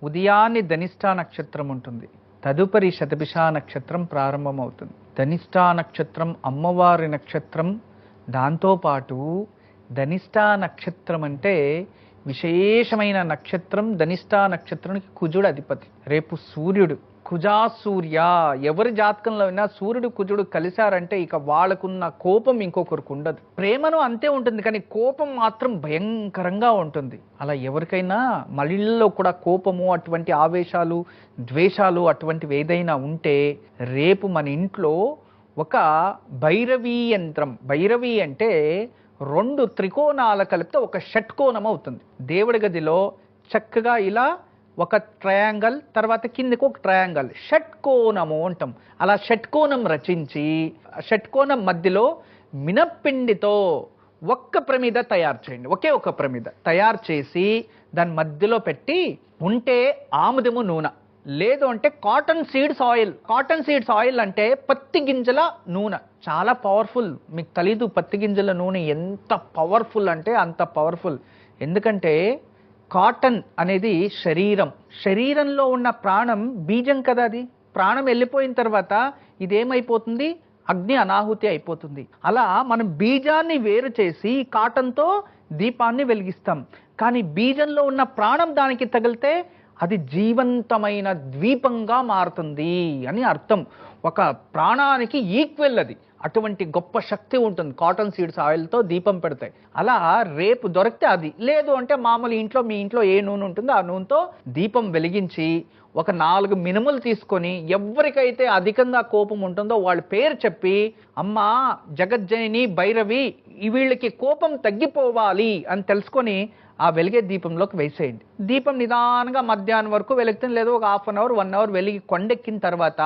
ఉదయాన్నే ధనిష్టా నక్షత్రం ఉంటుంది, తదుపరి శతభిష నక్షత్రం ప్రారంభమవుతుంది. ధనిష్టా నక్షత్రం అమ్మవారి నక్షత్రం. దాంతోపాటు ధనిష్టా నక్షత్రం అంటే విశేషమైన నక్షత్రం. ధనిష్టా నక్షత్రానికి కుజుడు అధిపతి. రేపు సూర్యుడు, కుజా సూర్య, ఎవరి జాతకంలో అయినా సూర్యుడు కుజుడు కలిశారంటే ఇక వాళ్ళకున్న కోపం ఇంకొకరికి ఉండదు. ప్రేమను అంతే ఉంటుంది, కానీ కోపం మాత్రం భయంకరంగా ఉంటుంది. అలా ఎవరికైనా మళ్ళీలో కూడా కోపము, అటువంటి ఆవేశాలు, ద్వేషాలు అటువంటివి ఏదైనా ఉంటే రేపు మన ఇంట్లో ఒక భైరవీ యంత్రం, భైరవి అంటే 2 త్రికోణాల కలిపితే ఒక షట్కోణం అవుతుంది. దేవుడి గదిలో చక్కగా ఇలా ఒక ట్రయాంగల్, తర్వాత కిందకి ఒక ట్రయాంగల్, షట్కోణము అంటాం. అలా షట్కోణం రచించి షట్కోణం మధ్యలో మినప్పిండితో ఒక్క ప్రమిద తయారు చేయండి. ఒకే ఒక ప్రమిద తయారు చేసి దాని మధ్యలో పెట్టి ఉంటే ఆముదము నూనె, లేదు అంటే cotton seeds oil. Cotton seeds oil అంటే పత్తి గింజల నూనె, చాలా పవర్ఫుల్. మీకు తెలీదు పత్తి గింజల నూనె ఎంత పవర్ఫుల్ అంటే అంత పవర్ఫుల్. ఎందుకంటే కాటన్ అనేది శరీరంలో ఉన్న ప్రాణం బీజం కదా. అది ప్రాణం వెళ్ళిపోయిన తర్వాత ఇదేమైపోతుంది, అగ్ని అనాహుతి అయిపోతుంది. అలా మనం బీజాన్ని వేరు చేసి కాటన్తో దీపాన్ని వెలిగిస్తాం. కానీ బీజంలో ఉన్న ప్రాణం దానికి తగిలితే అది జీవంతమైన ద్వీపంగా మారుతుంది అని అర్థం. ఒక ప్రాణానికి ఈక్వెల్ అది. అటువంటి గొప్ప శక్తి ఉంటుంది కాటన్ సీడ్స్ ఆయిల్తో దీపం పెడతాయి. అలా రేపు దొరికితే అది, లేదు అంటే మామూలు ఇంట్లో మీ ఇంట్లో ఏ నూనె ఉంటుందో ఆ నూనెతో దీపం వెలిగించి ఒక 4 మినుములు తీసుకొని ఎవరికైతే అధికంగా కోపం ఉంటుందో వాళ్ళ పేరు చెప్పి, అమ్మా జగజ్జనని భైరవి వీళ్ళకి కోపం తగ్గిపోవాలి అని తెలుసుకొని ఆ వెలిగే దీపంలోకి వేసేయండి. దీపం నిదానంగా మధ్యాహ్నం వరకు వెలుగుతుంది, లేదు ఒక 1/2 అవర్ 1 అవర్ వెలిగి కొండెక్కిన తర్వాత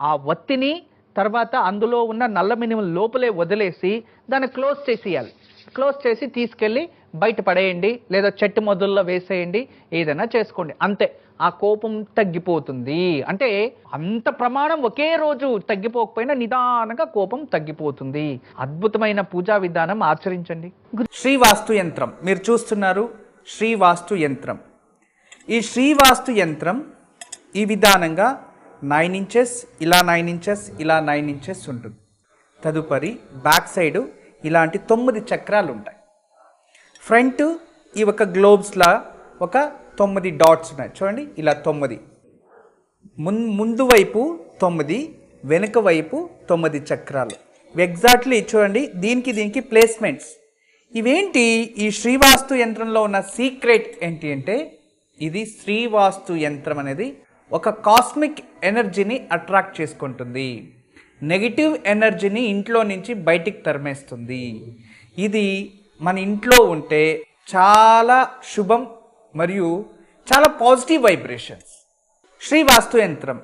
ఆ ఒత్తిని తర్వాత అందులో ఉన్న నల్ల మినుములు లోపలే వదిలేసి దాన్ని క్లోజ్ చేసేయాలి. క్లోజ్ చేసి తీసుకెళ్ళి బయట పడేయండి, లేదా చెట్టు మొదల్లో వేసేయండి, ఏదైనా చేసుకోండి. అంతే, ఆ కోపం తగ్గిపోతుంది. అంటే అంత ప్రమాణం ఒకే రోజు తగ్గిపోకపోయినా నిదానంగా కోపం తగ్గిపోతుంది. అద్భుతమైన పూజా విధానం ఆచరించండి. శ్రీవాస్తు యంత్రం మీరు చూస్తున్నారు. శ్రీవాస్తు యంత్రం, ఈ శ్రీవాస్తు యంత్రం ఈ విధానంగా 9 ఇంచెస్, ఇలా 9 ఇంచెస్, ఇలా 9 ఇంచెస్ ఉంటుంది. తదుపరి బ్యాక్ సైడు ఇలాంటి 9 చక్రాలు ఉంటాయి. ఫ్రంట్ ఈ ఒక గ్లోబ్స్లా ఒక 9 డాట్స్ ఉన్నాయి చూడండి, ఇలా 9. ముందు వైపు 9, వెనుక వైపు 9 చక్రాలు. ఎగ్జాక్ట్లీ చూడండి, దీనికి ప్లేస్మెంట్స్. ఇవేంటి, ఈ శ్రీవాస్తు యంత్రంలో ఉన్న సీక్రెట్ ఏంటి అంటే, ఇది శ్రీవాస్తు యంత్రం అనేది ఒక కాస్మిక్ ఎనర్జీని అట్రాక్ట్ చేసుకుంటుంది. నెగిటివ్ ఎనర్జీని ఇంట్లో నుంచి బయటికి తరిమేస్తుంది. ఇది మన ఇంట్లో ఉంటే చాలా శుభం మరియు చాలా పాజిటివ్ వైబ్రేషన్స్. శ్రీవాస్తు యంత్రం,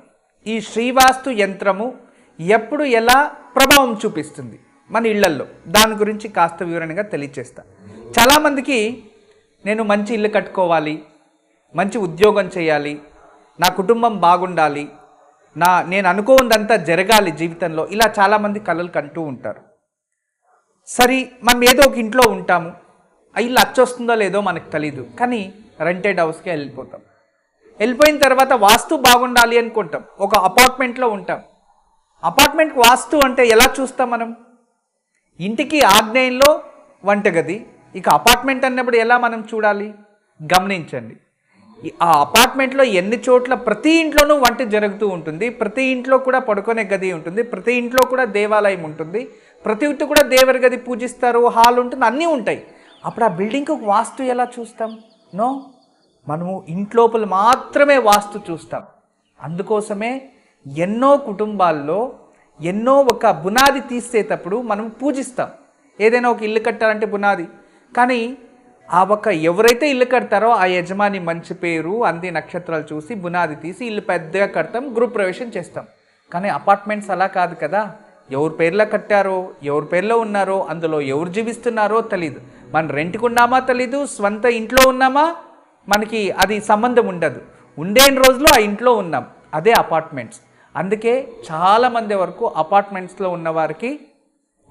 ఈ శ్రీవాస్తు యంత్రము ఎప్పుడు ఎలా ప్రభావం చూపిస్తుంది మన ఇళ్లల్లో, దాని గురించి కాస్త వివరణగా తెలియచేస్తా. చాలామందికి నేను మంచి ఇల్లు కట్టుకోవాలి, మంచి ఉద్యోగం చేయాలి, నా కుటుంబం బాగుండాలి, నేను అనుకోందంతా జరగాలి జీవితంలో, ఇలా చాలామంది కలలు కంటూ ఉంటారు. సరే, మనం ఏదో ఒక ఇంట్లో ఉంటాము, ఆ ఇల్లు అచ్చొస్తుందో లేదో మనకు తెలీదు, కానీ రెంటెడ్ హౌస్కే వెళ్ళిపోతాం. వెళ్ళిపోయిన తర్వాత వాస్తు బాగుండాలి అనుకుంటాం, ఒక అపార్ట్మెంట్లో ఉంటాం. అపార్ట్మెంట్కి వాస్తు అంటే ఎలా చూస్తాం మనం, ఇంటికి ఆగ్నేయంలో వంటగది, ఇక అపార్ట్మెంట్ అన్నప్పుడు ఎలా మనం చూడాలి గమనించండి. ఆ అపార్ట్మెంట్లో ఎన్ని చోట్ల ప్రతి ఇంట్లోనూ వంట జరుగుతూ ఉంటుంది, ప్రతి ఇంట్లో కూడా పడుకునే గది ఉంటుంది, ప్రతి ఇంట్లో కూడా దేవాలయం ఉంటుంది, ప్రతి ఇంటి కూడా దేవరి గది పూజిస్తారు, హాల్ ఉంటుంది, అన్నీ ఉంటాయి. అప్పుడు ఆ బిల్డింగ్కి ఒక వాస్తు ఎలా చూస్తాం? నో, మనము ఇంట్లోపల మాత్రమే వాస్తు చూస్తాం. అందుకోసమే ఎన్నో కుటుంబాల్లో ఎన్నో ఒక బునాది తీసేటప్పుడు మనం పూజిస్తాం. ఏదైనా ఒక ఇల్లు కట్టాలంటే బునాది, కానీ ఆ ఒక ఎవరైతే ఇల్లు కడతారో ఆ యజమాని మంచి పేరు అంది నక్షత్రాలు చూసి బునాది తీసి ఇల్లు పెద్దగా కడతాం, గృహప్రవేశం చేస్తాం. కానీ అపార్ట్మెంట్స్ అలా కాదు కదా. ఎవరి పేర్లో కట్టారో, ఎవరి పేర్లో ఉన్నారో, అందులో ఎవరు జీవిస్తున్నారో తెలీదు. మనం రెంట్కి ఉన్నామా తెలీదు, స్వంత ఇంట్లో ఉన్నామా మనకి అది సంబంధం ఉండదు. ఉండే రోజులు ఆ ఇంట్లో ఉన్నాం, అదే అపార్ట్మెంట్స్. అందుకే చాలామంది వరకు అపార్ట్మెంట్స్లో ఉన్న వారికి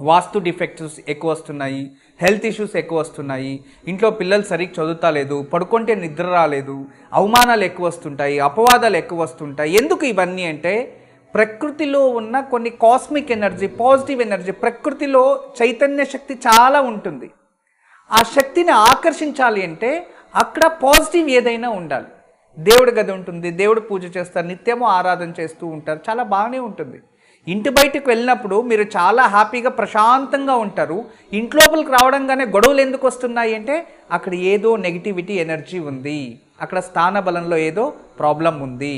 వాస్తు డిఫెక్ట్స్ ఎక్కువ వస్తున్నాయి, హెల్త్ ఇష్యూస్ ఎక్కువ వస్తున్నాయి, ఇంట్లో పిల్లలు సరిగ్గా చదువుతాలేదు, పడుకుంటే నిద్ర రాలేదు, అవమానాలు ఎక్కువ వస్తుంటాయి, అపవాదాలు ఎక్కువ వస్తుంటాయి. ఎందుకు ఇవన్నీ అంటే ప్రకృతిలో ఉన్న కొన్ని కాస్మిక్ ఎనర్జీ, పాజిటివ్ ఎనర్జీ, ప్రకృతిలో చైతన్య శక్తి చాలా ఉంటుంది. ఆ శక్తిని ఆకర్షించాలి అంటే అక్కడ పాజిటివ్ ఏదైనా ఉండాలి. దేవుడి గది ఉంటుంది, దేవుడు పూజ చేస్తారు, నిత్యము ఆరాధన చేస్తూ ఉంటారు, చాలా బాగానే ఉంటుంది. ఇంటి బయటకు వెళ్ళినప్పుడు మీరు చాలా హ్యాపీగా ప్రశాంతంగా ఉంటారు. ఇంట్లోపలికి రావడంగానే గొడవలు ఎందుకు వస్తున్నాయి అంటే అక్కడ ఏదో నెగిటివిటీ ఎనర్జీ ఉంది, అక్కడ స్థాన బలంలో ఏదో ప్రాబ్లం ఉంది.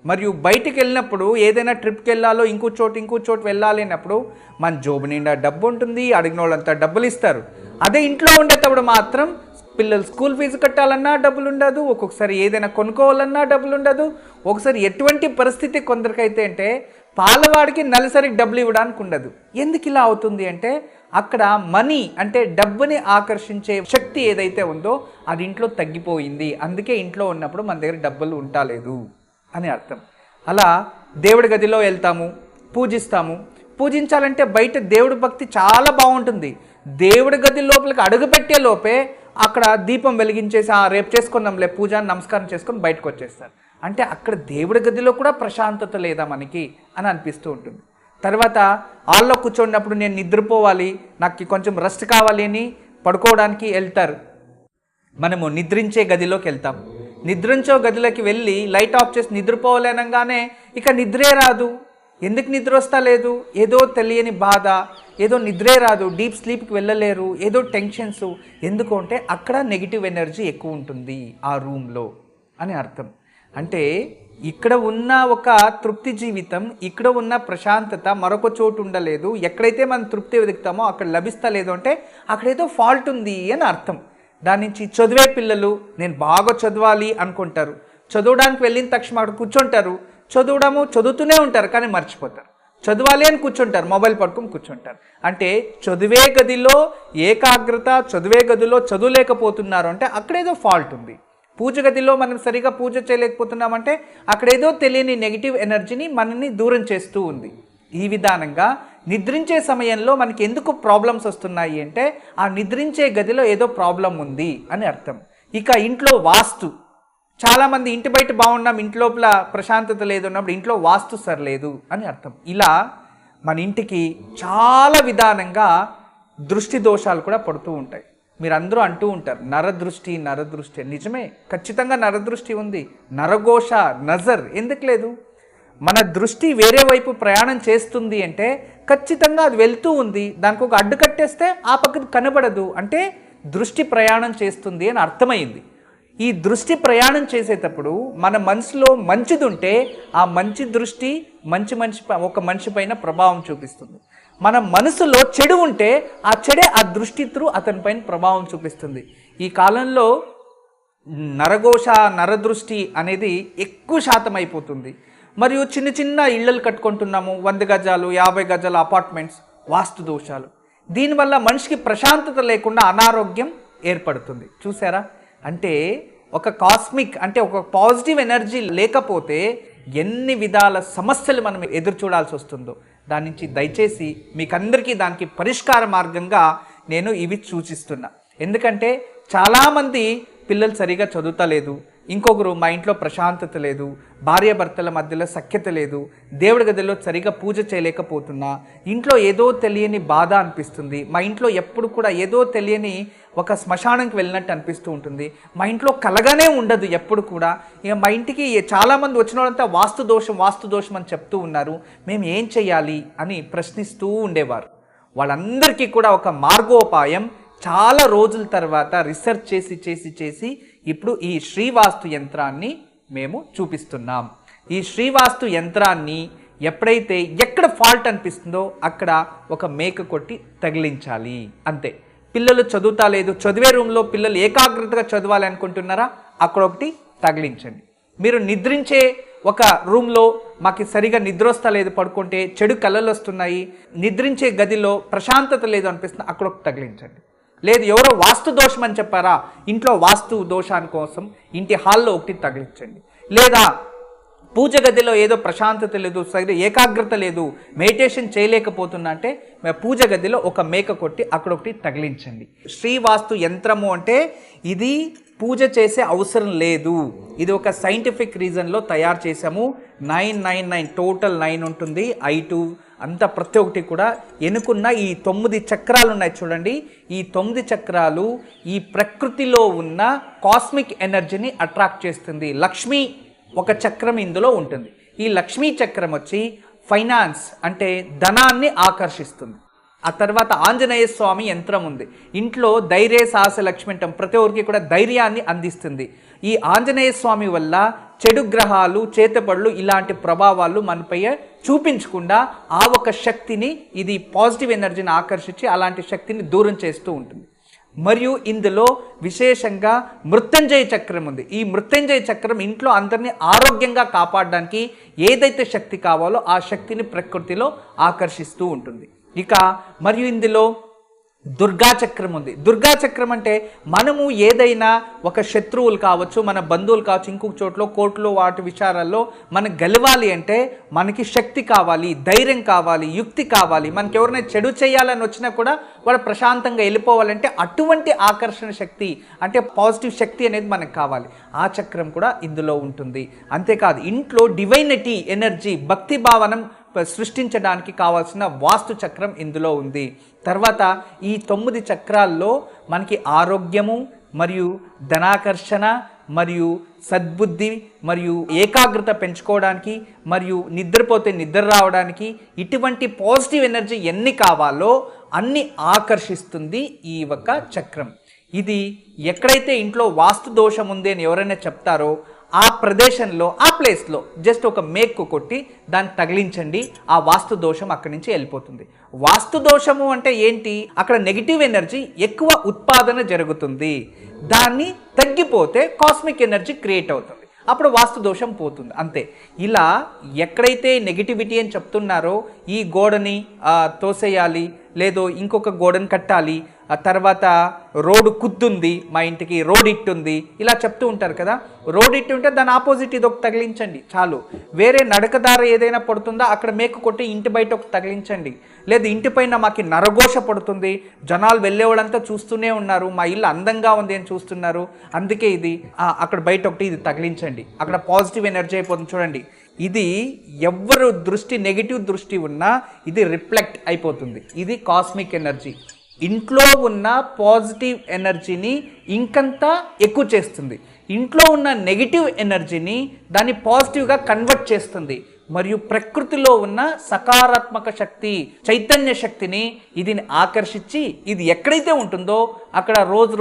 మరియు బయటికి వెళ్ళినప్పుడు ఏదైనా ట్రిప్కి వెళ్ళాలో ఇంకో చోటు వెళ్ళాలి అన్నప్పుడు మన జోబు నిండా డబ్బు ఉంటుంది, అడిగిన వాళ్ళంతా డబ్బులు ఇస్తారు. అదే ఇంట్లో ఉండేటప్పుడు మాత్రం పిల్లలు స్కూల్ ఫీజు కట్టాలన్నా డబ్బులు ఉండదు, ఒక్కొక్కసారి ఏదైనా కొనుక్కోవాలన్నా డబ్బులు ఉండదు. ఒకసారి ఎటువంటి పరిస్థితి కొందరికైతే అంటే పాలవాడికి నెలసరికి డబ్బులు ఇవ్వడానికి ఉండదు. ఎందుకు ఇలా అవుతుంది అంటే అక్కడ మనీ అంటే డబ్బుని ఆకర్షించే శక్తి ఏదైతే ఉందో అది ఇంట్లో తగ్గిపోయింది. అందుకే ఇంట్లో ఉన్నప్పుడు మన దగ్గర డబ్బులు ఉండలేదు అని అర్థం. అలా దేవుడి గదిలో వెళ్తాము, పూజిస్తాము. పూజించాలంటే బయట దేవుడి భక్తి చాలా బాగుంటుంది. దేవుడి గది లోపలికి అడుగుపెట్టే లోపే అక్కడ దీపం వెలిగించేసి రేపు చేసుకున్నాంలే పూజ నమస్కారం చేసుకొని బయటకు వచ్చేస్తారు. అంటే అక్కడ దేవుడి గదిలో కూడా ప్రశాంతత లేదా మనకి అని అనిపిస్తూ ఉంటుంది. తర్వాత హాల్లో కూర్చున్నప్పుడు నేను నిద్రపోవాలి, నాకు కొంచెం రెస్ట్ కావాలి అని పడుకోవడానికి వెళ్తారు. మనము నిద్రించే గదిలోకి వెళ్తాం. నిద్రించే గదిలోకి వెళ్ళి లైట్ ఆఫ్ చేసి నిద్రపోవాలి అనగానే ఇక నిద్రే రాదు. ఎందుకు నిద్ర వస్తా లేదు? ఏదో తెలియని బాధ, ఏదో నిద్రే రాదు, డీప్ స్లీప్కి వెళ్ళలేరు, ఏదో టెన్షన్స్. ఎందుకు అంటే అక్కడ నెగిటివ్ ఎనర్జీ ఎక్కువ ఉంటుంది ఆ రూమ్లో అని అర్థం. అంటే ఇక్కడ ఉన్న ఒక తృప్తి జీవితం, ఇక్కడ ఉన్న ప్రశాంతత మరొక చోటు ఉండలేదు. ఎక్కడైతే మనం తృప్తి వెతుకుతామో అక్కడ లభిస్తలేదు అంటే అక్కడేదో ఫాల్ట్ ఉంది అని అర్థం. దాని నుంచి చదివే పిల్లలు నేను బాగా చదవాలి అనుకుంటారు, చదవడానికి వెళ్ళిన తక్షణం అక్కడ కూర్చుంటారు, చదువుతూనే ఉంటారు కానీ మర్చిపోతారు. చదవాలి అని కూర్చుంటారు, మొబైల్ పట్టుకుని కూర్చుంటారు. అంటే చదివే గదిలో ఏకాగ్రత, చదివే గదిలో చదువులేకపోతున్నారు అంటే అక్కడేదో ఫాల్ట్ ఉంది. పూజ గదిలో మనం సరిగా పూజ చేయలేకపోతున్నామంటే అక్కడేదో తెలియని నెగిటివ్ ఎనర్జీని మనల్ని దూరం చేస్తూ ఉంది. ఈ విధానంగా నిద్రించే సమయంలో మనకి ఎందుకు ప్రాబ్లమ్స్ వస్తున్నాయి అంటే ఆ నిద్రించే గదిలో ఏదో ప్రాబ్లం ఉంది అని అర్థం. ఇక ఇంట్లో వాస్తు, చాలామంది ఇంటి బయట బాగున్నాం, ఇంట్లోపల ప్రశాంతత లేదు అన్నప్పుడు ఇంట్లో వాస్తు సరిలేదు అని అర్థం. ఇలా మన ఇంటికి చాలా విధానంగా దృష్టి దోషాలు కూడా పడుతూ ఉంటాయి. మీరందరూ అంటూ ఉంటారు నరదృష్టి నరదృష్టి. నిజమే, ఖచ్చితంగా నరదృష్టి ఉంది. నరఘోష, నజర్ ఎందుకు లేదు? మన దృష్టి వేరే వైపు ప్రయాణం చేస్తుంది అంటే ఖచ్చితంగా అది వెళ్తూ ఉంది, దానికి ఒక అడ్డు కట్టేస్తే ఆ పక్కకు కనబడదు అంటే దృష్టి ప్రయాణం చేస్తుంది అని అర్థమైంది. ఈ దృష్టి ప్రయాణం చేసేటప్పుడు మన మనసులో మంచిది ఉంటే ఆ మంచి దృష్టి ఒక మనిషి పైన ప్రభావం చూపిస్తుంది. మన మనసులో చెడు ఉంటే ఆ చెడే ఆ దృష్టి త్రూ అతని పైన ప్రభావం చూపిస్తుంది. ఈ కాలంలో నరఘోష, నరదృష్టి అనేది ఎక్కువ శాతం అయిపోతుంది. మరియు చిన్న చిన్న ఇళ్ళలు కట్టుకుంటున్నాము, 100 గజాలు 50 గజాల అపార్ట్మెంట్స్, వాస్తు దోషాలు. దీనివల్ల మనిషికి ప్రశాంతత లేకుండా అనారోగ్యం ఏర్పడుతుంది. చూసారా? అంటే ఒక కాస్మిక్ అంటే ఒక పాజిటివ్ ఎనర్జీ లేకపోతే ఎన్ని విధాల సమస్యలు మనం ఎదురు చూడాల్సి వస్తుందో. దాని నుంచి దయచేసి మీకందరికీ దానికి పరిష్కార మార్గంగా నేను ఇవి సూచిస్తున్నా. ఎందుకంటే చాలామంది పిల్లలు సరిగా చదువుతలేదు, ఇంకొకరు మా ఇంట్లో ప్రశాంతత లేదు, భార్యాభర్తల మధ్యలో సఖ్యత లేదు, దేవుడి గదిలో సరిగా పూజ చేయలేకపోతున్నా, ఇంట్లో ఏదో తెలియని బాధ అనిపిస్తుంది, మా ఇంట్లో ఎప్పుడు కూడా ఏదో తెలియని ఒక శ్మశానంకి వెళ్ళినట్టు అనిపిస్తూ ఉంటుంది, మా ఇంట్లో కలగానే ఉండదు ఎప్పుడు కూడా. ఇక మా ఇంటికి చాలామంది వచ్చిన వాళ్ళంతా వాస్తు దోషం అని చెప్తూ ఉన్నారు, మేము ఏం చేయాలి అని ప్రశ్నిస్తూ ఉండేవారు. వాళ్ళందరికీ కూడా ఒక మార్గోపాయం చాలా రోజుల తర్వాత రీసెర్చ్ చేసి ఇప్పుడు ఈ శ్రీవాస్తు యంత్రాన్ని మేము చూపిస్తున్నాం. ఈ శ్రీవాస్తు యంత్రాన్ని ఎప్పుడైతే ఎక్కడ ఫాల్ట్ అనిపిస్తుందో అక్కడ ఒక మేక కొట్టి తగిలించాలి అంతే. పిల్లలు చదువుతా లేదు, చదివే రూమ్లో పిల్లలు ఏకాగ్రతగా చదవాలి అనుకుంటున్నారా? అక్కడ ఒకటి తగిలించండి. మీరు నిద్రించే ఒక రూమ్లో మాకు సరిగా నిద్ర వస్తలేదు, పడుకుంటే చెడు కళలు వస్తున్నాయి, నిద్రించే గదిలో ప్రశాంతత లేదు అనిపిస్తుంది, అక్కడ ఒకటి తగిలించండి. లేదు ఎవరో వాస్తు దోషం అని చెప్పారా, ఇంట్లో వాస్తు దోషాని కోసం ఇంటి హాల్లో ఒకటి తగిలించండి. లేదా పూజ గదిలో ఏదో ప్రశాంతత లేదు, ఏకాగ్రత లేదు, మెడిటేషన్ చేయలేకపోతున్నా అంటే పూజ గదిలో ఒక మేక కొట్టి అక్కడ ఒకటి తగిలించండి. శ్రీవాస్తు యంత్రము అంటే ఇది పూజ చేసే అవసరం లేదు, ఇది ఒక సైంటిఫిక్ రీజన్లో తయారు చేసాము. 999 టోటల్ 9 ఉంటుంది, I2 అంతా ప్రతి ఒక్కటి కూడా ఎన్నుకున్న ఈ 9 చక్రాలు ఉన్నాయి చూడండి. ఈ 9 చక్రాలు ఈ ప్రకృతిలో ఉన్న కాస్మిక్ ఎనర్జీని అట్రాక్ట్ చేస్తుంది. లక్ష్మి ఒక చక్రం ఇందులో ఉంటుంది. ఈ లక్ష్మీ చక్రం వచ్చి ఫైనాన్స్ అంటే ధనాన్ని ఆకర్షిస్తుంది. ఆ తర్వాత ఆంజనేయ స్వామి యంత్రం ఉంది, ఇంట్లో ధైర్య సాహస లక్ష్మి అంటాం, ప్రతి ఒక్కరికి కూడా ధైర్యాన్ని అందిస్తుంది. ఈ ఆంజనేయ స్వామి వల్ల చెడు గ్రహాలు, చేతబడులు ఇలాంటి ప్రభావాలు మనపై చూపించకుండా ఆ ఒక శక్తిని, ఇది పాజిటివ్ ఎనర్జీని ఆకర్షించి అలాంటి శక్తిని దూరం చేస్తూ ఉంటుంది. మరియు ఇందులో విశేషంగా మృత్యుంజయ చక్రం ఉంది. ఈ మృత్యుంజయ చక్రం ఇంట్లో అందరినీ ఆరోగ్యంగా కాపాడడానికి ఏదైతే శక్తి కావాలో ఆ శక్తిని ప్రకృతిలో ఆకర్షిస్తూ ఉంటుంది. ఇక మరియు ఇందులో దుర్గా చక్రం ఉంది. దుర్గా చక్రం అంటే మనము ఏదైనా ఒక శత్రువులు కావచ్చు, మన బంధువులు కావచ్చు, ఇంకొక చోట్ల కోర్టులో వాటి విచారాల్లో మనకు గెలవాలి అంటే మనకి శక్తి కావాలి, ధైర్యం కావాలి, యుక్తి కావాలి. మనకి ఎవరైనా చెడు చేయాలని వచ్చినా కూడా వాడు ప్రశాంతంగా వెళ్ళిపోవాలంటే అటువంటి ఆకర్షణ శక్తి అంటే పాజిటివ్ శక్తి అనేది మనకు కావాలి. ఆ చక్రం కూడా ఇందులో ఉంటుంది. అంతేకాదు ఇంట్లో డివైనిటీ ఎనర్జీ, భక్తి భావనం సృష్టించడానికి కావాల్సిన వాస్తు చక్రం ఇందులో ఉంది. తర్వాత ఈ 9 చక్రాల్లో మనకి ఆరోగ్యము మరియు ధనాకర్షణ మరియు సద్బుద్ధి మరియు ఏకాగ్రత పెంచుకోవడానికి మరియు నిద్రపోతే నిద్ర రావడానికి ఇటువంటి పాజిటివ్ ఎనర్జీ ఎన్ని కావాలో అన్ని ఆకర్షిస్తుంది ఈ ఒక చక్రం. ఇది ఎక్కడైతే ఇంట్లో వాస్తు దోషం ఉంది అని ఎవరైనా చెప్తారో ఆ ప్రదేశంలో, ఆ ప్లేస్లో జస్ట్ ఒక మేకు కొట్టి దాన్ని తగిలించండి, ఆ వాస్తు దోషం అక్కడి నుంచి వెళ్ళిపోతుంది. వాస్తు దోషము అంటే ఏంటి? అక్కడ నెగిటివ్ ఎనర్జీ ఎక్కువ ఉత్పాదన జరుగుతుంది, దాన్ని తగ్గిపోతే కాస్మిక్ ఎనర్జీ క్రియేట్ అవుతుంది, అప్పుడు వాస్తు దోషం పోతుంది, అంతే. ఇలా ఎక్కడైతే నెగిటివిటీ అని చెప్తున్నారో ఈ గోడని తోసేయాలి, లేదో ఇంకొక గోడని కట్టాలి, ఆ తర్వాత రోడ్డు కుద్దుంది, మా ఇంటికి రోడ్ ఇట్టుంది, ఇలా చెప్తూ ఉంటారు కదా. రోడ్ ఇట్టు ఉంటే దాని ఆపోజిట్ ఇది ఒక తగిలించండి చాలు. వేరే నడకదారి ఏదైనా పడుతుందా అక్కడ మేకు కొట్టి ఇంటి బయట ఒక తగిలించండి. లేదు ఇంటి పైన మాకు నరఘోష పడుతుంది, జనాలు వెళ్ళేవాళ్ళంతా చూస్తూనే ఉన్నారు, మా ఇల్లు అందంగా ఉంది అని చూస్తున్నారు, అందుకే ఇది అక్కడ బయట ఒకటి ఇది తగిలించండి, అక్కడ పాజిటివ్ ఎనర్జీ అయిపోతుంది. చూడండి, ఇది ఎవరు దృష్టి నెగిటివ్ దృష్టి ఉన్నా ఇది రిఫ్లెక్ట్ అయిపోతుంది. ఇది కాస్మిక్ ఎనర్జీ ఇంట్లో ఉన్న పాజిటివ్ ఎనర్జీని ఇంకంతా ఎక్కువ చేస్తుంది, ఇంట్లో ఉన్న నెగిటివ్ ఎనర్జీని దాన్ని పాజిటివ్గా కన్వర్ట్ చేస్తుంది. మరియు ప్రకృతిలో ఉన్న సకారాత్మక శక్తి, చైతన్య శక్తిని ఇది ఆకర్షించి ఇది ఎక్కడైతే ఉంటుందో అక్కడ రోజు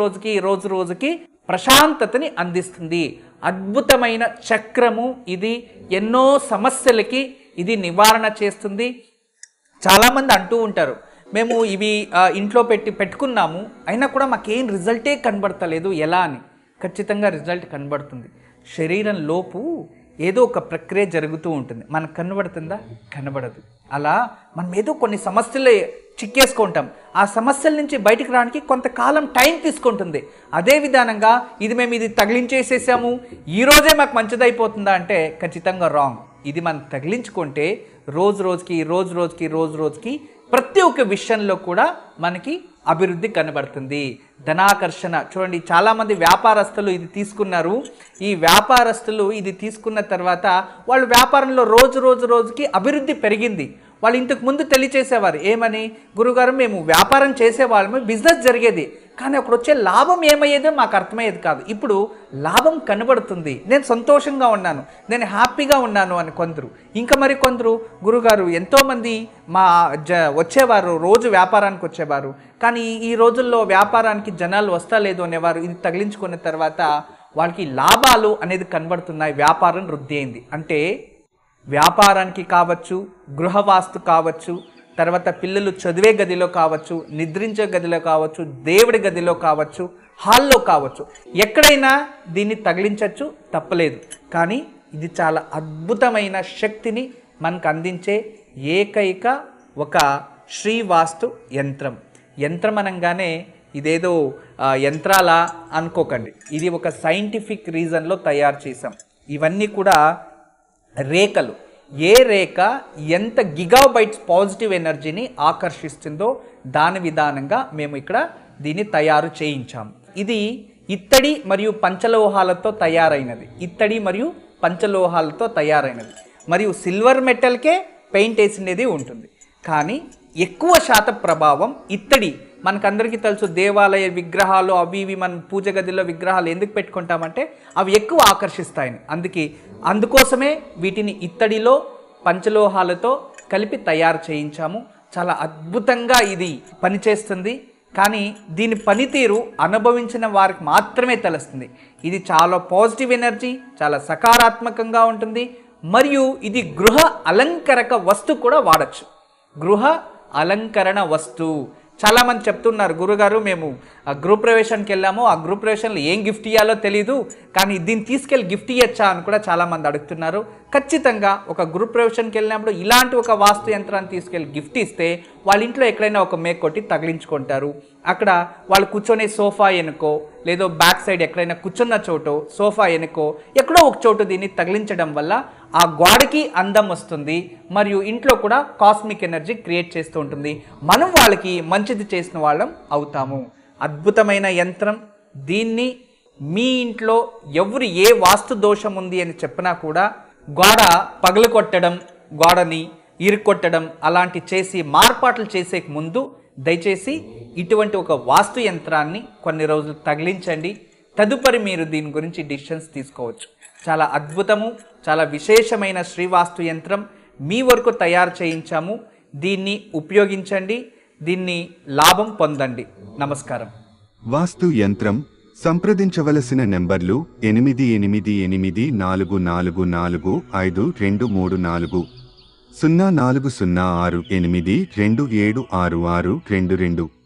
రోజుకి ప్రశాంతతని అందిస్తుంది. అద్భుతమైన చక్రము ఇది, ఎన్నో సమస్యలకి ఇది నివారణ చేస్తుంది. చాలామంది అంటూ ఉంటారు మేము ఇవి ఇంట్లో పెట్టుకున్నాము అయినా కూడా మాకేం రిజల్టే కనబడతలేదు ఎలా అని. ఖచ్చితంగా రిజల్ట్ కనబడుతుంది. శరీరం లోపు ఏదో ఒక ప్రక్రియ జరుగుతూ ఉంటుంది, మనకు కనబడుతుందా? కనబడదు. అలా మనం ఏదో కొన్ని సమస్యలు చిక్కేసుకుంటాం, ఆ సమస్యల నుంచి బయటకు రావడానికి కొంతకాలం టైం తీసుకుంటుంది. అదే విధానంగా మేము ఇది తగిలించేసేసాము ఈరోజే మాకు మంచిదైపోతుందా అంటే ఖచ్చితంగా రాంగ్. ఇది మనం తగిలించుకుంటే రోజుకి ప్రతి ఒక్క విషయంలో కూడా మనకి అభివృద్ధి కనబడుతుంది. ధనాకర్షణ చూడండి, చాలామంది వ్యాపారస్తులు ఇది తీసుకున్నారు. ఈ వ్యాపారస్తులు ఇది తీసుకున్న తర్వాత వాళ్ళు వ్యాపారంలో రోజుకి అభివృద్ధి పెరిగింది. వాళ్ళు ఇంతకు ముందు తెలియచేసేవారు ఏమని, గురుగారు మేము వ్యాపారం చేసేవాళ్ళము, బిజినెస్ జరిగేది, కానీ అక్కడ వచ్చే లాభం ఏమయ్యేదో మాకు అర్థమయ్యేది కాదు. ఇప్పుడు లాభం కనబడుతుంది, నేను సంతోషంగా ఉన్నాను, నేను హ్యాపీగా ఉన్నాను అని కొందరు. ఇంకా మరి కొందరు, గురుగారు ఎంతోమంది వచ్చేవారు, రోజు వ్యాపారానికి వచ్చేవారు, కానీ ఈ రోజుల్లో వ్యాపారానికి జనాలు వస్తలేదు అనేవారు. ఇది తగిలించుకున్న తర్వాత వాళ్ళకి లాభాలు అనేది కనబడుతున్నాయి, వ్యాపారం వృద్ధి అయింది. అంటే వ్యాపారానికి కావచ్చు, గృహవాస్తు కావచ్చు, తర్వాత పిల్లలు చదివే గదిలో కావచ్చు, నిద్రించే గదిలో కావచ్చు, దేవుడి గదిలో కావచ్చు, హాల్లో కావచ్చు, ఎక్కడైనా దీన్ని తగిలించవచ్చు, తప్పలేదు. కానీ ఇది చాలా అద్భుతమైన శక్తిని మనకు అందించే ఏకైక ఒక శ్రీవాస్తు యంత్రం. యంత్రం అనగానే ఇదేదో యంత్రాలా అనుకోకండి, ఇది ఒక సైంటిఫిక్ రీజన్లో తయారు చేసాం. ఇవన్నీ కూడా రేఖలు, ఏ రేఖ ఎంత గిగాబైట్స్ పాజిటివ్ ఎనర్జీని ఆకర్షిస్తుందో దాని విధానంగా మేము ఇక్కడ దీన్ని తయారు చేయించాము. ఇది ఇత్తడి మరియు పంచలోహాలతో తయారైనది, ఇత్తడి మరియు పంచలోహాలతో తయారైనది, మరియు సిల్వర్ మెటల్కే పెయింట్ వేసినది ఉంటుంది. కానీ ఎక్కువ శాతం ప్రభావం ఇత్తడి. మనకందరికీ తెలుసు, దేవాలయ విగ్రహాలు అవి ఇవి మన పూజ గదిలో విగ్రహాలు ఎందుకు పెట్టుకుంటామంటే అవి ఎక్కువ ఆకర్షిస్తాయని. అందుకోసమే వీటిని ఇత్తడిలో పంచలోహాలతో కలిపి తయారు చేయించాము. చాలా అద్భుతంగా ఇది పనిచేస్తుంది. కానీ దీని పనితీరు అనుభవించిన వారికి మాత్రమే తెలుస్తుంది. ఇది చాలా పాజిటివ్ ఎనర్జీ, చాలా సకారాత్మకంగా ఉంటుంది. మరియు ఇది గృహ అలంకరక వస్తువు కూడా వాడచ్చు. గృహ అలంకరణ వస్తువు. చాలామంది చెప్తున్నారు, గురుగారు మేము ఆ గృహప్రవేశానికి వెళ్ళాము, ఆ గృహప్రవేశంలో ఏం గిఫ్ట్ ఇవ్వాలో తెలీదు, కానీ దీన్ని తీసుకెళ్ళి గిఫ్ట్ ఇవ్వచ్చా అని కూడా చాలామంది అడుగుతున్నారు. ఖచ్చితంగా ఒక గృహప్రవేశానికి వెళ్ళినప్పుడు ఇలాంటి ఒక వాస్తు యంత్రాన్ని తీసుకెళ్ళి గిఫ్ట్ ఇస్తే వాళ్ళ ఇంట్లో ఎక్కడైనా ఒక మేక్ కొట్టి తగిలించుకుంటారు. అక్కడ వాళ్ళు కూర్చొని సోఫా ఎనుకో, లేదో బ్యాక్ సైడ్ ఎక్కడైనా కూర్చున్న చోటు సోఫా ఎనుకో ఎక్కడో ఒక చోటు దీన్ని తగిలించడం వల్ల ఆ గోడకి అందం వస్తుంది, మరియు ఇంట్లో కూడా కాస్మిక్ ఎనర్జీ క్రియేట్ చేస్తూ ఉంటుంది. మనం వాళ్ళకి మంచిది చేసిన వాళ్ళం అవుతాము. అద్భుతమైన యంత్రం. దీన్ని మీ ఇంట్లో ఎవరు ఏ వాస్తు దోషం ఉంది అని చెప్పినా కూడా గోడ పగలు కొట్టడం, గోడని ఇరుక్కొట్టడం అలాంటి చేసి మార్పాట్లు చేసే ముందు దయచేసి ఇటువంటి ఒక వాస్తు యంత్రాన్ని కొన్ని రోజులు తగిలించండి. తదుపరి మీరు దీని గురించి డిసిషన్స్ తీసుకోవచ్చు. చాలా అద్భుతము, చాలా విశేషమైన శ్రీవాస్తు యంత్రం మీ వరకు తయారు చేయించాము. దీన్ని ఉపయోగించండి, దీన్ని లాభం పొందండి. నమస్కారం. వాస్తు యంత్రం సంప్రదించవలసిన నెంబర్లు 8844452344 040682766622.